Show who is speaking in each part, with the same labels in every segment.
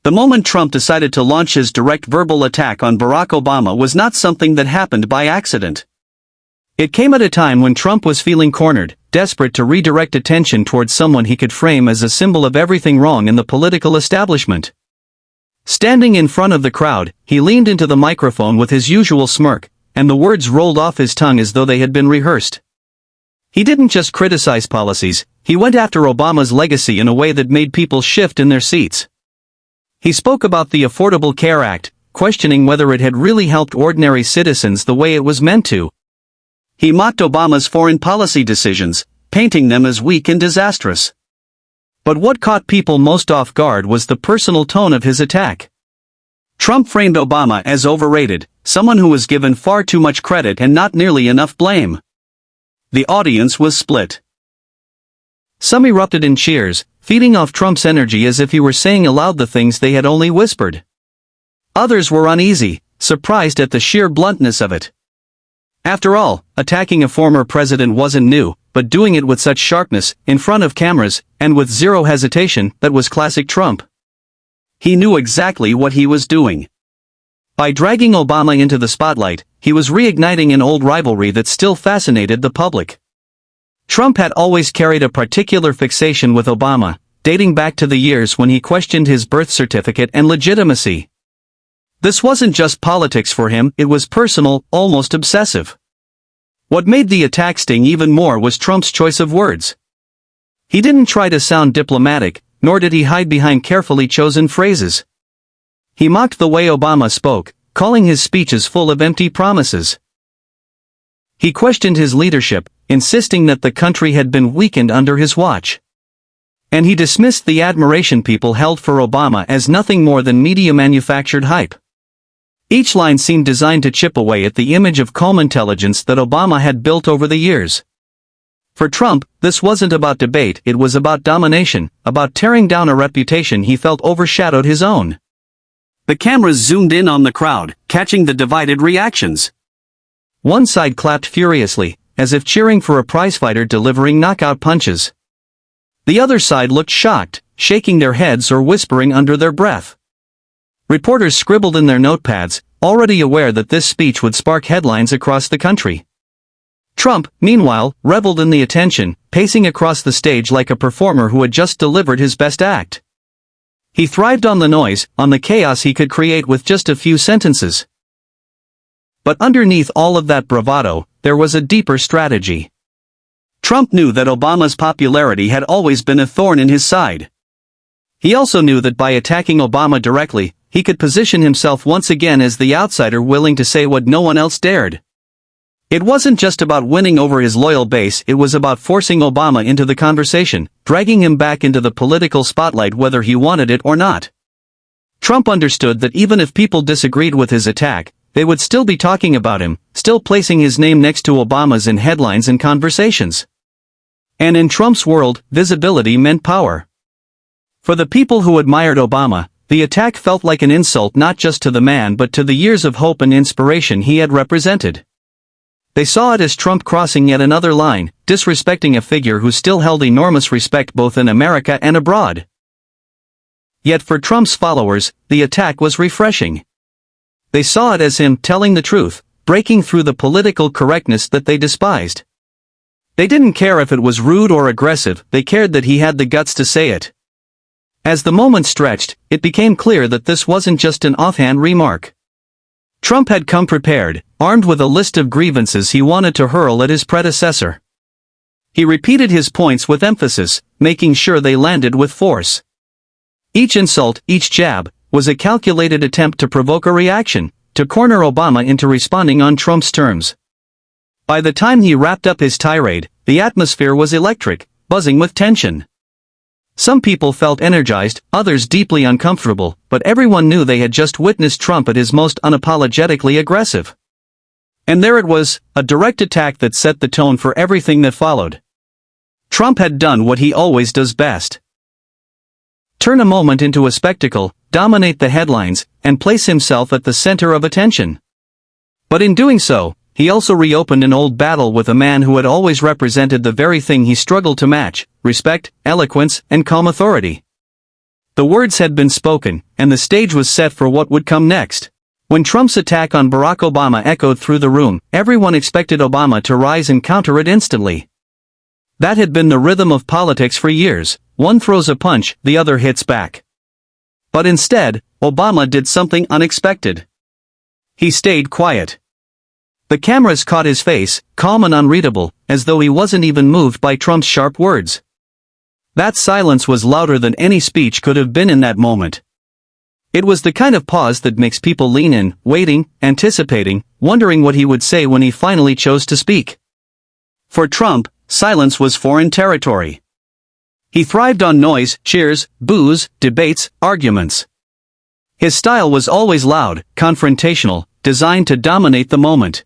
Speaker 1: The moment Trump decided to launch his direct verbal attack on Barack Obama was not something that happened by accident. It came at a time when Trump was feeling cornered, desperate to redirect attention towards someone he could frame as a symbol of everything wrong in the political establishment. Standing in front of the crowd, he leaned into the microphone with his usual smirk, and the words rolled off his tongue as though they had been rehearsed. He didn't just criticize policies, he went after Obama's legacy in a way that made people shift in their seats. He spoke about the Affordable Care Act, questioning whether it had really helped ordinary citizens the way it was meant to. He mocked Obama's foreign policy decisions, painting them as weak and disastrous. But what caught people most off guard was the personal tone of his attack. Trump framed Obama as overrated, someone who was given far too much credit and not nearly enough blame. The audience was split. Some erupted in cheers, feeding off Trump's energy as if he were saying aloud the things they had only whispered. Others were uneasy, surprised at the sheer bluntness of it. After all, attacking a former president wasn't new, but doing it with such sharpness, in front of cameras, and with zero hesitation, that was classic Trump. He knew exactly what he was doing. By dragging Obama into the spotlight, he was reigniting an old rivalry that still fascinated the public. Trump had always carried a particular fixation with Obama, dating back to the years when he questioned his birth certificate and legitimacy. This wasn't just politics for him, it was personal, almost obsessive. What made the attack sting even more was Trump's choice of words. He didn't try to sound diplomatic, nor did he hide behind carefully chosen phrases. He mocked the way Obama spoke, calling his speeches full of empty promises. He questioned his leadership, insisting that the country had been weakened under his watch. And he dismissed the admiration people held for Obama as nothing more than media-manufactured hype. Each line seemed designed to chip away at the image of calm intelligence that Obama had built over the years. For Trump, this wasn't about debate, it was about domination, about tearing down a reputation he felt overshadowed his own. The cameras zoomed in on the crowd, catching the divided reactions. One side clapped furiously, as if cheering for a prizefighter delivering knockout punches. The other side looked shocked, shaking their heads or whispering under their breath. Reporters scribbled in their notepads, already aware that this speech would spark headlines across the country. Trump, meanwhile, reveled in the attention, pacing across the stage like a performer who had just delivered his best act. He thrived on the noise, on the chaos he could create with just a few sentences. But underneath all of that bravado, there was a deeper strategy. Trump knew that Obama's popularity had always been a thorn in his side. He also knew that by attacking Obama directly, he could position himself once again as the outsider willing to say what no one else dared. It wasn't just about winning over his loyal base, it was about forcing Obama into the conversation, dragging him back into the political spotlight whether he wanted it or not. Trump understood that even if people disagreed with his attack, they would still be talking about him, still placing his name next to Obama's in headlines and conversations. And in Trump's world, visibility meant power. For the people who admired Obama, the attack felt like an insult not just to the man but to the years of hope and inspiration he had represented. They saw it as Trump crossing yet another line, disrespecting a figure who still held enormous respect both in America and abroad. Yet for Trump's followers, the attack was refreshing. They saw it as him telling the truth, breaking through the political correctness that they despised. They didn't care if it was rude or aggressive, they cared that he had the guts to say it. As the moment stretched, it became clear that this wasn't just an offhand remark. Trump had come prepared, armed with a list of grievances he wanted to hurl at his predecessor. He repeated his points with emphasis, making sure they landed with force. Each insult, each jab, was a calculated attempt to provoke a reaction, to corner Obama into responding on Trump's terms. By the time he wrapped up his tirade, the atmosphere was electric, buzzing with tension. Some people felt energized, others deeply uncomfortable, but everyone knew they had just witnessed Trump at his most unapologetically aggressive. And there it was, a direct attack that set the tone for everything that followed. Trump had done what he always does best. Turn a moment into a spectacle, dominate the headlines, and place himself at the center of attention. But in doing so, he also reopened an old battle with a man who had always represented the very thing he struggled to match: respect, eloquence, and calm authority. The words had been spoken, and the stage was set for what would come next. When Trump's attack on Barack Obama echoed through the room, everyone expected Obama to rise and counter it instantly. That had been the rhythm of politics for years: one throws a punch, the other hits back. But instead, Obama did something unexpected. He stayed quiet. The cameras caught his face, calm and unreadable, as though he wasn't even moved by Trump's sharp words. That silence was louder than any speech could have been in that moment. It was the kind of pause that makes people lean in, waiting, anticipating, wondering what he would say when he finally chose to speak. For Trump, silence was foreign territory. He thrived on noise, cheers, boos, debates, arguments. His style was always loud, confrontational, designed to dominate the moment.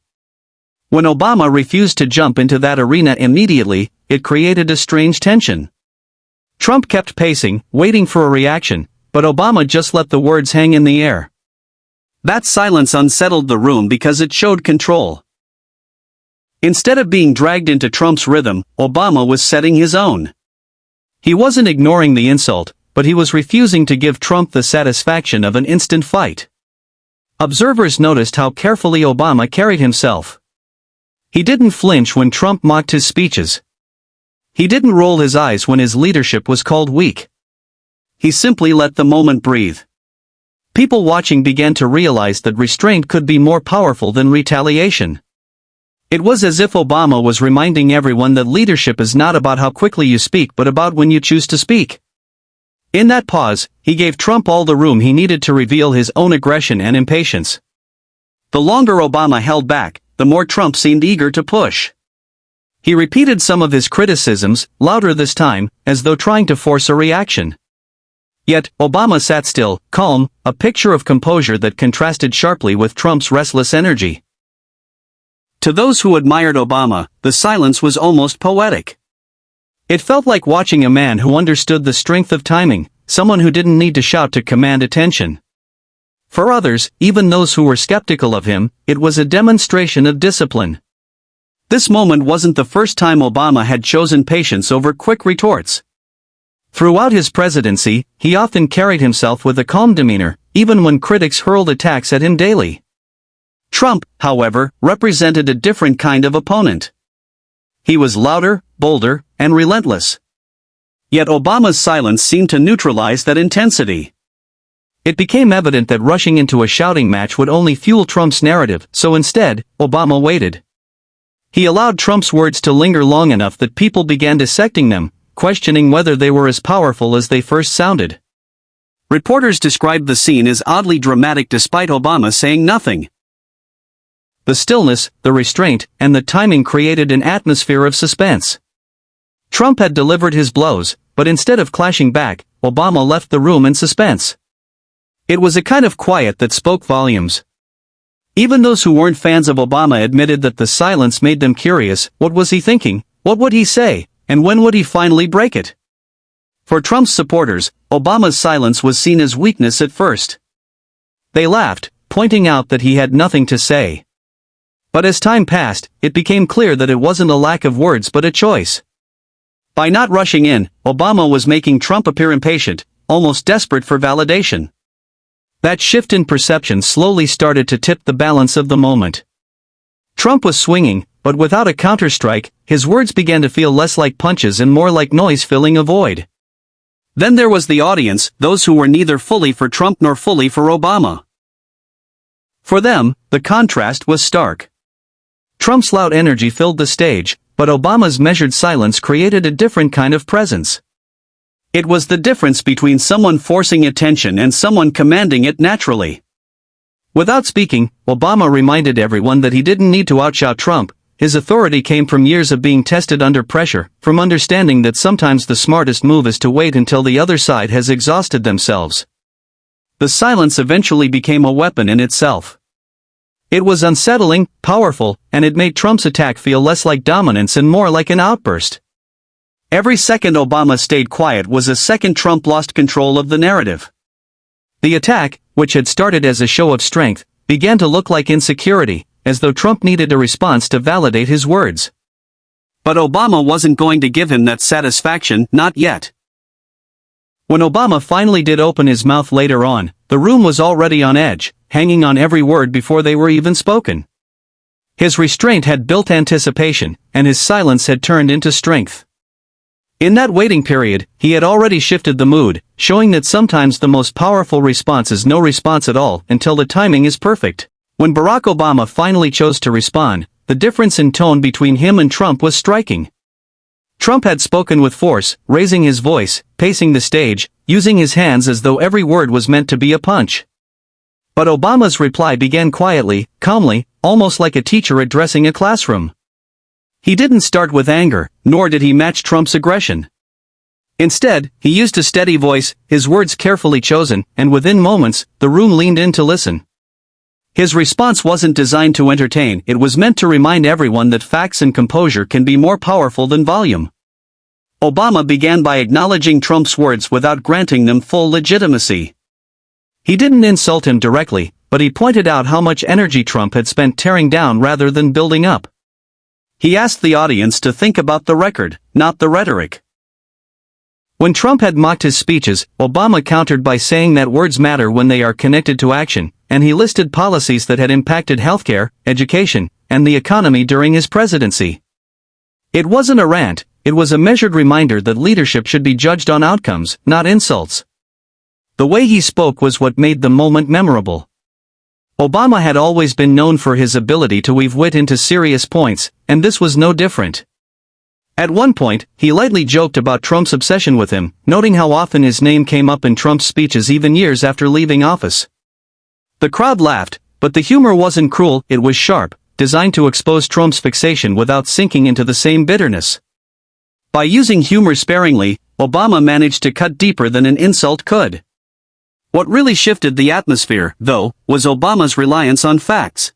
Speaker 1: When Obama refused to jump into that arena immediately, it created a strange tension. Trump kept pacing, waiting for a reaction, but Obama just let the words hang in the air. That silence unsettled the room because it showed control. Instead of being dragged into Trump's rhythm, Obama was setting his own. He wasn't ignoring the insult, but he was refusing to give Trump the satisfaction of an instant fight. Observers noticed how carefully Obama carried himself. He didn't flinch when Trump mocked his speeches. He didn't roll his eyes when his leadership was called weak. He simply let the moment breathe. People watching began to realize that restraint could be more powerful than retaliation. It was as if Obama was reminding everyone that leadership is not about how quickly you speak but about when you choose to speak. In that pause, he gave Trump all the room he needed to reveal his own aggression and impatience. The longer Obama held back, the more Trump seemed eager to push. He repeated some of his criticisms, louder this time, as though trying to force a reaction. Yet, Obama sat still, calm, a picture of composure that contrasted sharply with Trump's restless energy. To those who admired Obama, the silence was almost poetic. It felt like watching a man who understood the strength of timing, someone who didn't need to shout to command attention. For others, even those who were skeptical of him, it was a demonstration of discipline. This moment wasn't the first time Obama had chosen patience over quick retorts. Throughout his presidency, he often carried himself with a calm demeanor, even when critics hurled attacks at him daily. Trump, however, represented a different kind of opponent. He was louder, bolder, and relentless. Yet Obama's silence seemed to neutralize that intensity. It became evident that rushing into a shouting match would only fuel Trump's narrative, so instead, Obama waited. He allowed Trump's words to linger long enough that people began dissecting them, questioning whether they were as powerful as they first sounded. Reporters described the scene as oddly dramatic despite Obama saying nothing. The stillness, the restraint, and the timing created an atmosphere of suspense. Trump had delivered his blows, but instead of clashing back, Obama left the room in suspense. It was a kind of quiet that spoke volumes. Even those who weren't fans of Obama admitted that the silence made them curious. What was he thinking? What would he say? And when would he finally break it? For Trump's supporters, Obama's silence was seen as weakness at first. They laughed, pointing out that he had nothing to say. But as time passed, it became clear that it wasn't a lack of words but a choice. By not rushing in, Obama was making Trump appear impatient, almost desperate for validation. That shift in perception slowly started to tip the balance of the moment. Trump was swinging, but without a counterstrike, his words began to feel less like punches and more like noise filling a void. Then there was the audience, those who were neither fully for Trump nor fully for Obama. For them, the contrast was stark. Trump's loud energy filled the stage, but Obama's measured silence created a different kind of presence. It was the difference between someone forcing attention and someone commanding it naturally. Without speaking, Obama reminded everyone that he didn't need to outshout Trump. His authority came from years of being tested under pressure, from understanding that sometimes the smartest move is to wait until the other side has exhausted themselves. The silence eventually became a weapon in itself. It was unsettling, powerful, and it made Trump's attack feel less like dominance and more like an outburst. Every second Obama stayed quiet was a second Trump lost control of the narrative. The attack, which had started as a show of strength, began to look like insecurity, as though Trump needed a response to validate his words. But Obama wasn't going to give him that satisfaction, not yet. When Obama finally did open his mouth later on, the room was already on edge, hanging on every word before they were even spoken. His restraint had built anticipation, and his silence had turned into strength. In that waiting period, he had already shifted the mood, showing that sometimes the most powerful response is no response at all until the timing is perfect. When Barack Obama finally chose to respond, the difference in tone between him and Trump was striking. Trump had spoken with force, raising his voice, pacing the stage, using his hands as though every word was meant to be a punch. But Obama's reply began quietly, calmly, almost like a teacher addressing a classroom. He didn't start with anger, nor did he match Trump's aggression. Instead, he used a steady voice, his words carefully chosen, and within moments, the room leaned in to listen. His response wasn't designed to entertain, it was meant to remind everyone that facts and composure can be more powerful than volume. Obama began by acknowledging Trump's words without granting them full legitimacy. He didn't insult him directly, but he pointed out how much energy Trump had spent tearing down rather than building up. He asked the audience to think about the record, not the rhetoric. When Trump had mocked his speeches, Obama countered by saying that words matter when they are connected to action, and he listed policies that had impacted healthcare, education, and the economy during his presidency. It wasn't a rant, it was a measured reminder that leadership should be judged on outcomes, not insults. The way he spoke was what made the moment memorable. Obama had always been known for his ability to weave wit into serious points, and this was no different. At one point, he lightly joked about Trump's obsession with him, noting how often his name came up in Trump's speeches even years after leaving office. The crowd laughed, but the humor wasn't cruel, it was sharp, designed to expose Trump's fixation without sinking into the same bitterness. By using humor sparingly, Obama managed to cut deeper than an insult could. What really shifted the atmosphere, though, was Obama's reliance on facts.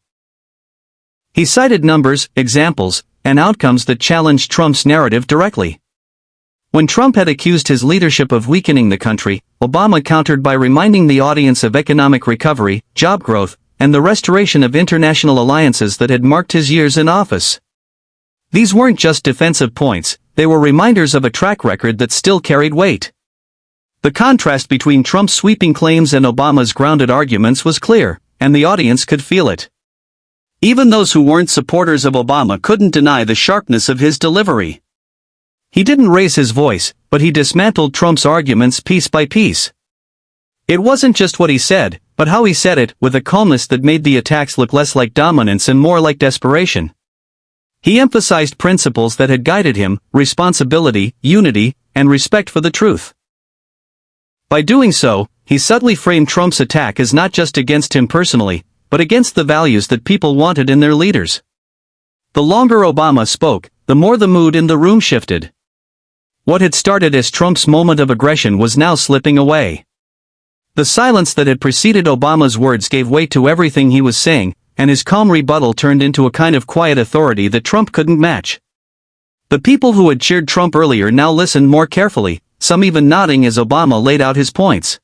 Speaker 1: He cited numbers, examples, and outcomes that challenged Trump's narrative directly. When Trump had accused his leadership of weakening the country, Obama countered by reminding the audience of economic recovery, job growth, and the restoration of international alliances that had marked his years in office. These weren't just defensive points, they were reminders of a track record that still carried weight. The contrast between Trump's sweeping claims and Obama's grounded arguments was clear, and the audience could feel it. Even those who weren't supporters of Obama couldn't deny the sharpness of his delivery. He didn't raise his voice, but he dismantled Trump's arguments piece by piece. It wasn't just what he said, but how he said it, with a calmness that made the attacks look less like dominance and more like desperation. He emphasized principles that had guided him: responsibility, unity, and respect for the truth. By doing so, he subtly framed Trump's attack as not just against him personally, but against the values that people wanted in their leaders. The longer Obama spoke, the more the mood in the room shifted. What had started as Trump's moment of aggression was now slipping away. The silence that had preceded Obama's words gave way to everything he was saying, and his calm rebuttal turned into a kind of quiet authority that Trump couldn't match. The people who had cheered Trump earlier now listened more carefully, some even nodding as Obama laid out his points.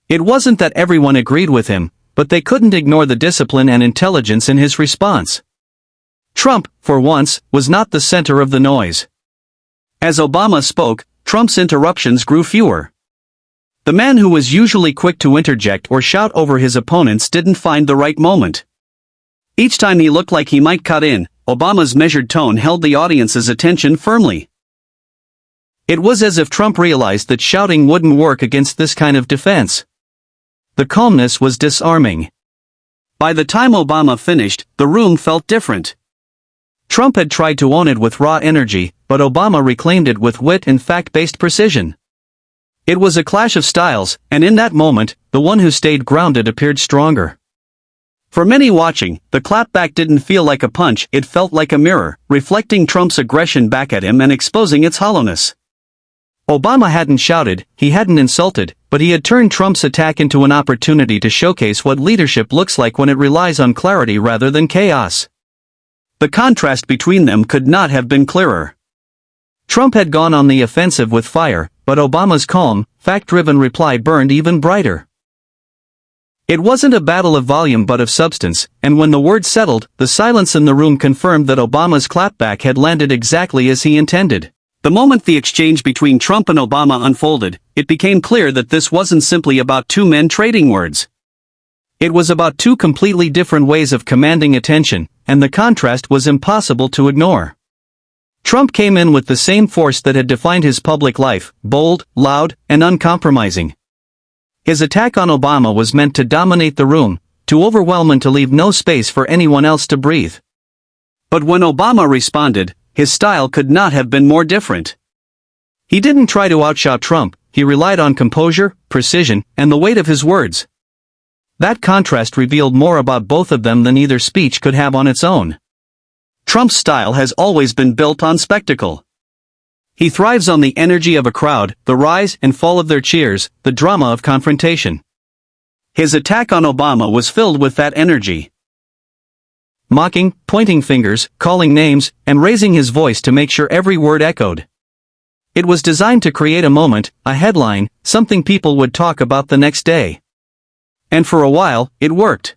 Speaker 1: It wasn't that everyone agreed with him, but they couldn't ignore the discipline and intelligence in his response. Trump, for once, was not the center of the noise. As Obama spoke, Trump's interruptions grew fewer. The man who was usually quick to interject or shout over his opponents didn't find the right moment. Each time he looked like he might cut in, Obama's measured tone held the audience's attention firmly. It was as if Trump realized that shouting wouldn't work against this kind of defense. The calmness was disarming. By the time Obama finished, the room felt different. Trump had tried to own it with raw energy, but Obama reclaimed it with wit and fact-based precision. It was a clash of styles, and in that moment, the one who stayed grounded appeared stronger. For many watching, the clapback didn't feel like a punch, it felt like a mirror, reflecting Trump's aggression back at him and exposing its hollowness. Obama hadn't shouted, he hadn't insulted, but he had turned Trump's attack into an opportunity to showcase what leadership looks like when it relies on clarity rather than chaos. The contrast between them could not have been clearer. Trump had gone on the offensive with fire, but Obama's calm, fact-driven reply burned even brighter. It wasn't a battle of volume but of substance, and when the word settled, the silence in the room confirmed that Obama's clapback had landed exactly as he intended. The moment the exchange between Trump and Obama unfolded, it became clear that this wasn't simply about two men trading words. It was about two completely different ways of commanding attention, and the contrast was impossible to ignore. Trump came in with the same force that had defined his public life, bold, loud, and uncompromising. His attack on Obama was meant to dominate the room, to overwhelm and to leave no space for anyone else to breathe. But when Obama responded, his style could not have been more different. He didn't try to outshout Trump, he relied on composure, precision, and the weight of his words. That contrast revealed more about both of them than either speech could have on its own. Trump's style has always been built on spectacle. He thrives on the energy of a crowd, the rise and fall of their cheers, the drama of confrontation. His attack on Obama was filled with that energy. Mocking, pointing fingers, calling names, and raising his voice to make sure every word echoed. It was designed to create a moment, a headline, something people would talk about the next day. And for a while, it worked.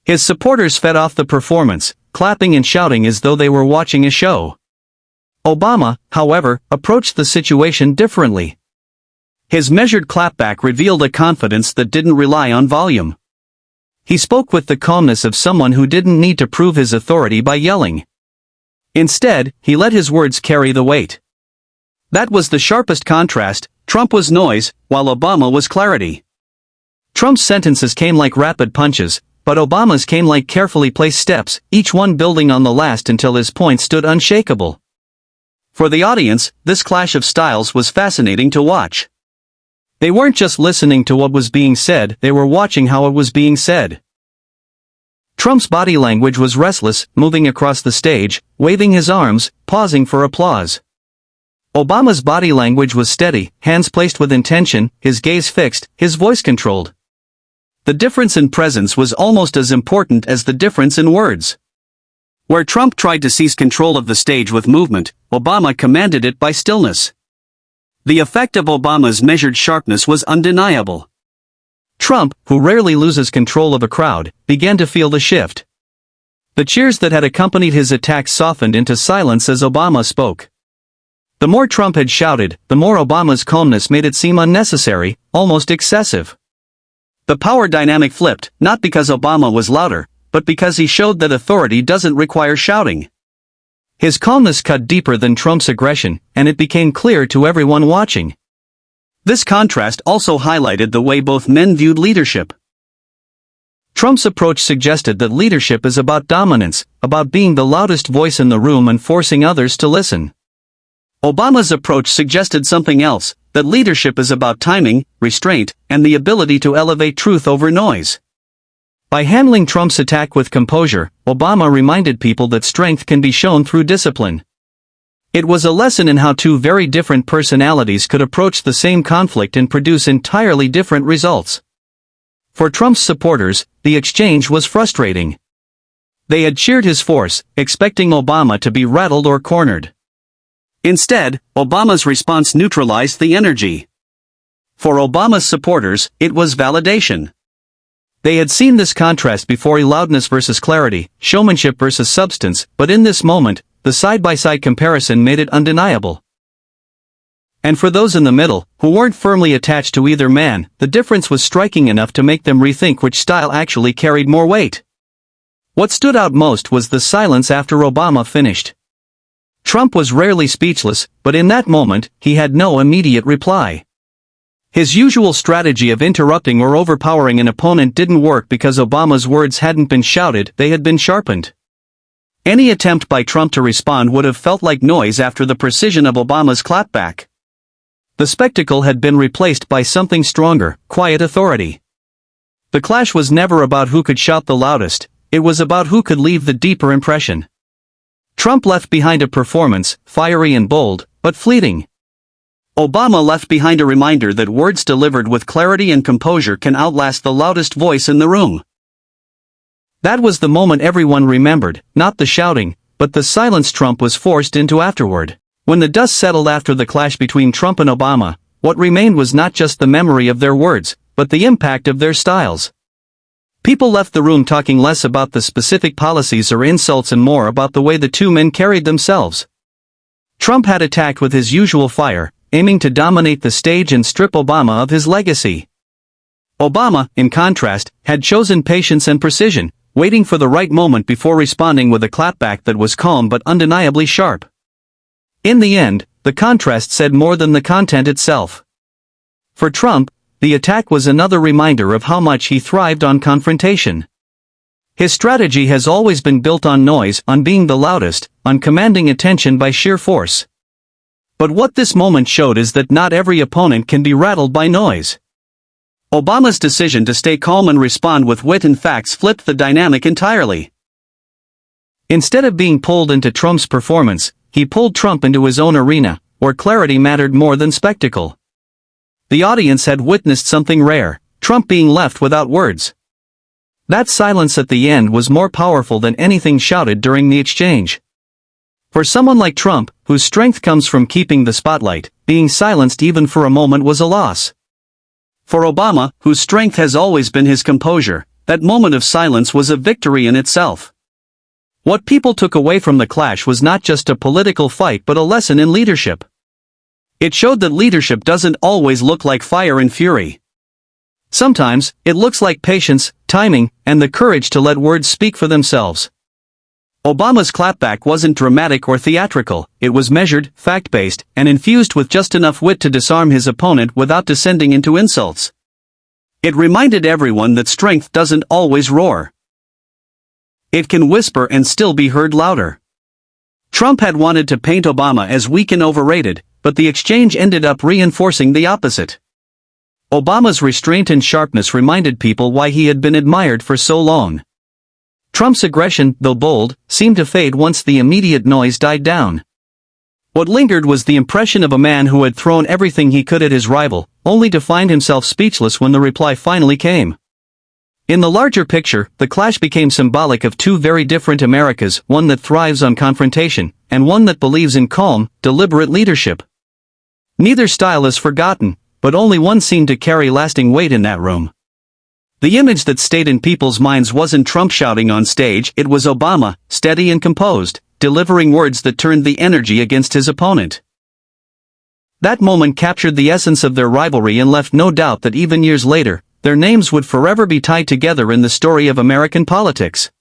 Speaker 1: His supporters fed off the performance, clapping and shouting as though they were watching a show. Obama, however, approached the situation differently. His measured clapback revealed a confidence that didn't rely on volume. He spoke with the calmness of someone who didn't need to prove his authority by yelling. Instead, he let his words carry the weight. That was the sharpest contrast. Trump was noise, while Obama was clarity. Trump's sentences came like rapid punches, but Obama's came like carefully placed steps, each one building on the last until his point stood unshakable. For the audience, this clash of styles was fascinating to watch. They weren't just listening to what was being said, they were watching how it was being said. Trump's body language was restless, moving across the stage, waving his arms, pausing for applause. Obama's body language was steady, hands placed with intention, his gaze fixed, his voice controlled. The difference in presence was almost as important as the difference in words. Where Trump tried to seize control of the stage with movement, Obama commanded it by stillness. The effect of Obama's measured sharpness was undeniable. Trump, who rarely loses control of a crowd, began to feel the shift. The cheers that had accompanied his attack softened into silence as Obama spoke. The more Trump had shouted, the more Obama's calmness made it seem unnecessary, almost excessive. The power dynamic flipped, not because Obama was louder, but because he showed that authority doesn't require shouting. His calmness cut deeper than Trump's aggression, and it became clear to everyone watching. This contrast also highlighted the way both men viewed leadership. Trump's approach suggested that leadership is about dominance, about being the loudest voice in the room and forcing others to listen. Obama's approach suggested something else, that leadership is about timing, restraint, and the ability to elevate truth over noise. By handling Trump's attack with composure, Obama reminded people that strength can be shown through discipline. It was a lesson in how two very different personalities could approach the same conflict and produce entirely different results. For Trump's supporters, the exchange was frustrating. They had cheered his force, expecting Obama to be rattled or cornered. Instead, Obama's response neutralized the energy. For Obama's supporters, it was validation. They had seen this contrast before: loudness versus clarity, showmanship versus substance, but in this moment, the side-by-side comparison made it undeniable. And for those in the middle, who weren't firmly attached to either man, the difference was striking enough to make them rethink which style actually carried more weight. What stood out most was the silence after Obama finished. Trump was rarely speechless, but in that moment, he had no immediate reply. His usual strategy of interrupting or overpowering an opponent didn't work because Obama's words hadn't been shouted, they had been sharpened. Any attempt by Trump to respond would have felt like noise after the precision of Obama's clapback. The spectacle had been replaced by something stronger, quiet authority. The clash was never about who could shout the loudest, it was about who could leave the deeper impression. Trump left behind a performance, fiery and bold, but fleeting. Obama left behind a reminder that words delivered with clarity and composure can outlast the loudest voice in the room. That was the moment everyone remembered, not the shouting, but the silence Trump was forced into afterward. When the dust settled after the clash between Trump and Obama, what remained was not just the memory of their words, but the impact of their styles. People left the room talking less about the specific policies or insults and more about the way the two men carried themselves. Trump had attacked with his usual fire, aiming to dominate the stage and strip Obama of his legacy. Obama, in contrast, had chosen patience and precision, waiting for the right moment before responding with a clapback that was calm but undeniably sharp. In the end, the contrast said more than the content itself. For Trump, the attack was another reminder of how much he thrived on confrontation. His strategy has always been built on noise, on being the loudest, on commanding attention by sheer force. But what this moment showed is that not every opponent can be rattled by noise. Obama's decision to stay calm and respond with wit and facts flipped the dynamic entirely. Instead of being pulled into Trump's performance, he pulled Trump into his own arena, where clarity mattered more than spectacle. The audience had witnessed something rare, Trump being left without words. That silence at the end was more powerful than anything shouted during the exchange. For someone like Trump, whose strength comes from keeping the spotlight, being silenced even for a moment was a loss. For Obama, whose strength has always been his composure, that moment of silence was a victory in itself. What people took away from the clash was not just a political fight but a lesson in leadership. It showed that leadership doesn't always look like fire and fury. Sometimes, it looks like patience, timing, and the courage to let words speak for themselves. Obama's clapback wasn't dramatic or theatrical, it was measured, fact-based, and infused with just enough wit to disarm his opponent without descending into insults. It reminded everyone that strength doesn't always roar. It can whisper and still be heard louder. Trump had wanted to paint Obama as weak and overrated, but the exchange ended up reinforcing the opposite. Obama's restraint and sharpness reminded people why he had been admired for so long. Trump's aggression, though bold, seemed to fade once the immediate noise died down. What lingered was the impression of a man who had thrown everything he could at his rival, only to find himself speechless when the reply finally came. In the larger picture, the clash became symbolic of two very different Americas, one that thrives on confrontation, and one that believes in calm, deliberate leadership. Neither style is forgotten, but only one seemed to carry lasting weight in that room. The image that stayed in people's minds wasn't Trump shouting on stage, it was Obama, steady and composed, delivering words that turned the energy against his opponent. That moment captured the essence of their rivalry and left no doubt that even years later, their names would forever be tied together in the story of American politics.